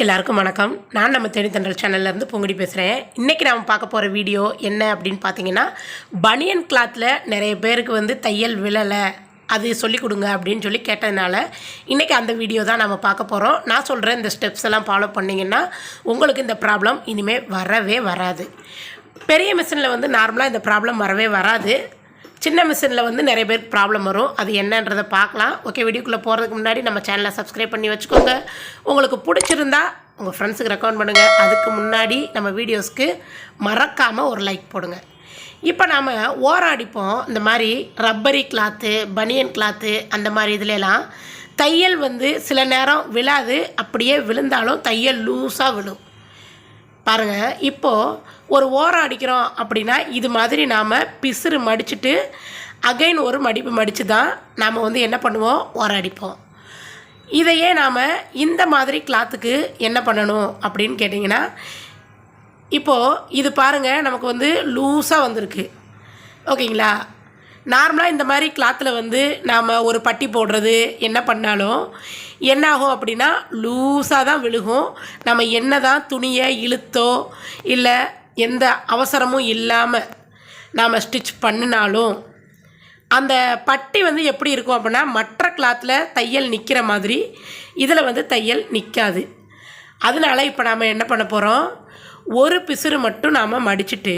எல்லாருக்கும் வணக்கம். நான் நம்ம தேனி தென்றல் சேனல்லேருந்து பொங்குடி பேசுகிறேன். இன்றைக்கி நாம் பார்க்க போகிற வீடியோ என்ன அப்படின்னு பார்த்தீங்கன்னா, பனியன் கிளாத்தில் நிறைய பேருக்கு தையல் விழலை, அது சொல்லிக் கொடுங்க அப்படின்னு சொல்லி கேட்டதுனால இன்றைக்கி அந்த வீடியோ தான் நம்ம பார்க்க போகிறோம். நான் சொல்கிறேன், இந்த ஸ்டெப்ஸ் எல்லாம் ஃபாலோ பண்ணிங்கன்னா உங்களுக்கு இந்த ப்ராப்ளம் இனிமேல் வரவே வராது. பெரிய மிஷினில் நார்மலாக இந்த ப்ராப்ளம் வரவே வராது. சின்ன மிஷினில் நிறைய பேருக்கு ப்ராப்ளம் வரும். அது என்னன்றதை பார்க்கலாம். ஓகே, வீடியோக்குள்ளே போகிறதுக்கு முன்னாடி நம்ம சேனலை சப்ஸ்கிரைப் பண்ணி வச்சுக்கோங்க. உங்களுக்கு பிடிச்சிருந்தா உங்கள் ஃப்ரெண்ட்ஸுக்கு ரெக்கமெண்ட் பண்ணுங்கள். அதுக்கு முன்னாடி நம்ம வீடியோஸ்க்கு மறக்காமல் ஒரு லைக் போடுங்க. இப்போ நாம் ஓரம் அடிப்போம். இந்த மாதிரி ரப்பரி கிளாத்து, பனியன் கிளாத்து, அந்த மாதிரி இதுலலாம் தையல் சில நேரம் விழாது. அப்படியே விழுந்தாலும் தையல் லூஸாக விழும். பாருங்கள், இப்போது ஒரு ஓரம் அடிக்கிறோம் அப்படின்னா இது மாதிரி நாம் பிசுறு மடிச்சுட்டு அகைன் ஒரு மடிப்பு மடித்து தான் நாம் என்ன பண்ணுவோம், ஓரம் அடிப்போம். இதையே நாம் இந்த மாதிரி கிளாத்துக்கு என்ன பண்ணணும் அப்படின்னு கேட்டிங்கன்னா, இப்போது இது பாருங்கள், நமக்கு லூஸாக வந்திருக்கு. ஓகேங்களா? நார்மலாக இந்த மாதிரி கிளாத்தில் நாம் ஒரு பட்டி போடுறது என்ன பண்ணாலும் என்னாகும் அப்படின்னா லூஸாக தான் விழுகும். நம்ம என்ன தான் துணியை இழுத்தோ இல்லை எந்த அவசரமும் இல்லாமல் நாம் ஸ்டிச் பண்ணினாலும் அந்த பட்டி எப்படி இருக்கும் அப்படின்னா மற்ற கிளாத்தில் தையல் நிற்கிற மாதிரி இதில் தையல் நிற்காது. அதனால் இப்போ நாம் என்ன பண்ண போகிறோம், ஒரு பிசுறு மட்டும் நாம் மடிச்சுட்டு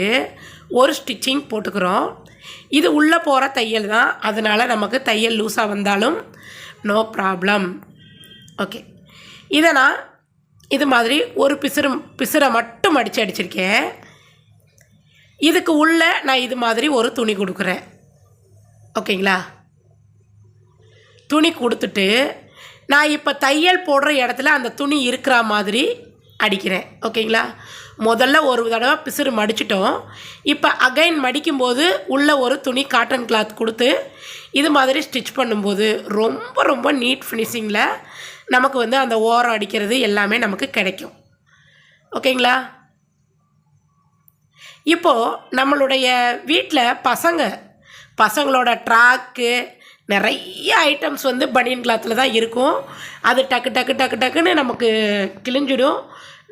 ஒரு ஸ்டிச்சிங் போட்டுக்கிறோம். இது உள்ளே போகிற தையல் தான், அதனால் நமக்கு தையல் லூஸாக வந்தாலும் நோ ப்ராப்ளம். ஓகே, இதை நான் இது மாதிரி ஒரு பிசுரை மட்டும் அடிச்சிருக்கேன். இதுக்கு உள்ளே நான் இது மாதிரி ஒரு துணி கொடுக்குறேன். ஓகேங்களா? துணி கொடுத்துட்டு நான் இப்போ தையல் போடுற இடத்துல அந்த துணி இருக்கிற மாதிரி அடிக்கிறேன். ஓகேங்களா? முதல்ல ஒரு தடவை பிசுறு மடிச்சிட்டோம். இப்போ அகைன் மடிக்கும்போது உள்ளே ஒரு துணி காட்டன் கிளாத் கொடுத்து இது மாதிரி ஸ்டிச் பண்ணும்போது ரொம்ப ரொம்ப நீட் ஃபினிஷிங்கில் நமக்கு அந்த ஓரம் அடிக்கிறது எல்லாமே நமக்கு கிடைக்கும். ஓகேங்களா? இப்போது நம்மளுடைய வீட்டில் பசங்களோட ட்ராக்கு நிறைய ஐட்டம்ஸ் பனியன் கிளாத்தில் தான் இருக்கும். அது டக்கு டக்கு டக்கு டக்குன்னு நமக்கு கிழிஞ்சிடும்.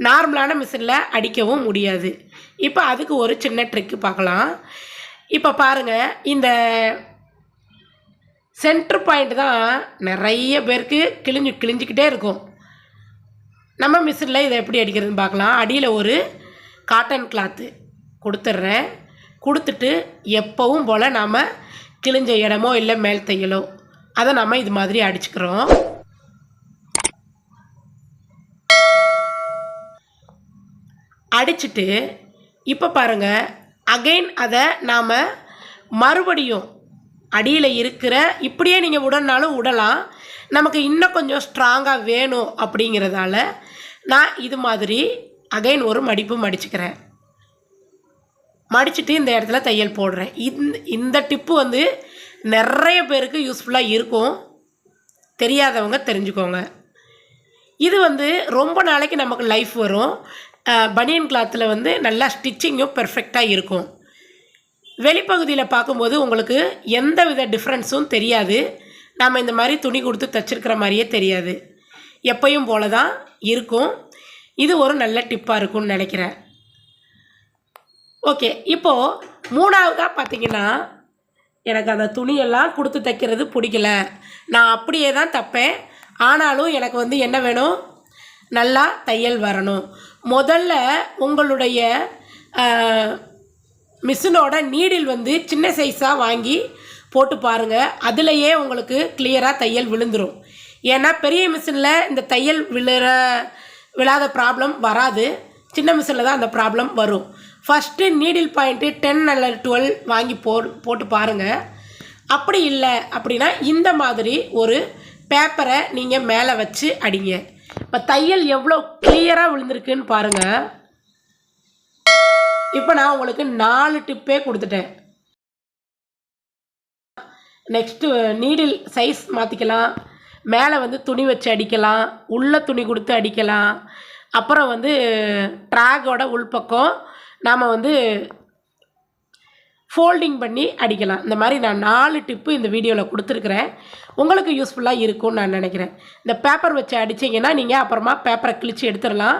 நார்மலான மிஷினில் அடிக்கவும் முடியாது. இப்போ அதுக்கு ஒரு சின்ன ட்ரிக்கு பார்க்கலாம். இப்போ பாருங்கள், இந்த சென்ட்ரு பாயிண்ட் தான் நிறைய பேருக்கு கிழிஞ்சிக்கிட்டே இருக்கும். நம்ம மிஷினில் இதை எப்படி அடிக்கிறதுன்னு பார்க்கலாம். அடியில் ஒரு காட்டன் கிளாத்து கொடுத்துட்றேன். கொடுத்துட்டு எப்பவும் போல் நாம் கிழிஞ்ச இடமோ இல்லை மேல் தையலோ அதை நம்ம இது மாதிரி அடிச்சுக்கிறோம். அடிச்சுட்டு இப்போ பாருங்கள், அகைன் அதை நாம் மறுபடியும் அடியில் இருக்கிற இப்படியே நீங்கள் விடனாலும் விடலாம். நமக்கு இன்னும் கொஞ்சம் ஸ்ட்ராங்காக வேணும் அப்படிங்கிறதால நான் இது மாதிரி அகைன் ஒரு மடிப்பு மடிச்சுக்கிறேன். மடிச்சுட்டு இந்த இடத்துல தையல் போடுறேன். இந்த டிப்பு நிறைய பேருக்கு யூஸ்ஃபுல்லாக இருக்கும். தெரியாதவங்க தெரிஞ்சுக்கோங்க. இது ரொம்ப நாளைக்கு நமக்கு லைஃப் வரும். பனியன் கிளாத்தில் நல்லா ஸ்டிச்சிங்கும் பெர்ஃபெக்டாக இருக்கும். வெளிப்பகுதியில் பார்க்கும்போது உங்களுக்கு எந்த வித டிஃப்ரென்ஸும் தெரியாது. நாம் இந்த மாதிரி துணி கொடுத்து தைச்சிருக்கிற மாதிரியே தெரியாது. எப்பயும் போல தான் இருக்கும். இது ஒரு நல்ல டிப்பாக இருக்கும்னு நினைக்கிறேன். ஓகே, இப்போது மூணாவதாக பார்த்தீங்கன்னா, எனக்கு அந்த துணியெல்லாம் கொடுத்து தைக்கிறது பிடிக்கல, நான் அப்படியே தான் தைப்பேன். ஆனாலும் எனக்கு என்ன வேணும், நல்லா தையல் வரணும். முதல்ல உங்களுடைய மிஷினோட நீடில் சின்ன சைஸாக வாங்கி போட்டு பாருங்கள். அதுலேயே உங்களுக்கு கிளியராக தையல் விழுந்துடும். ஏன்னா பெரிய மிஷினில் இந்த தையல் விழாத ப்ராப்ளம் வராது. சின்ன மிஷினில் தான் அந்த ப்ராப்ளம் வரும். ஃபஸ்ட்டு நீடில் பாயிண்ட்டு 10 அல்லது 12 வாங்கி போட்டு பாருங்கள். அப்படி இல்லை அப்படின்னா இந்த மாதிரி ஒரு பேப்பரை நீங்கள் மேலே வச்சு அடிங்க. இப்போ தையல் எவ்வளோ கிளியராக விழுந்திருக்குன்னு பாருங்கள். இப்போ நான் உங்களுக்கு 4 டிப்பே கொடுத்துட்டேன். நெக்ஸ்ட்டு நீடில் சைஸ் மாற்றிக்கலாம். மேலே துணி வச்சு அடிக்கலாம், உள்ளே துணி கொடுத்து அடிக்கலாம். அப்புறம் ட்ராகோட உள்பக்கம் நாம் ஃபோல்டிங் பண்ணி அடிக்கலாம். இந்த மாதிரி நான் 4 டிப்பு இந்த வீடியோவில் கொடுத்துருக்குறேன். உங்களுக்கு யூஸ்ஃபுல்லாக இருக்கும்னு நான் நினைக்கிறேன். இந்த பேப்பர் வச்சு அடிச்சிங்கன்னா நீங்கள் அப்புறமா பேப்பரை கிழிச்சு எடுத்துடலாம்.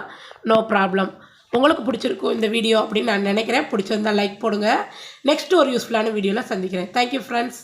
No problem. உங்களுக்கு பிடிச்சிருக்கும் இந்த வீடியோ அப்படின்னு நான் நினைக்கிறேன். பிடிச்சிருந்தால் லைக் போடுங்க. நெக்ஸ்ட் ஒரு யூஸ்ஃபுல்லான வீடியோவில் சந்திக்கிறேன். Thank you friends.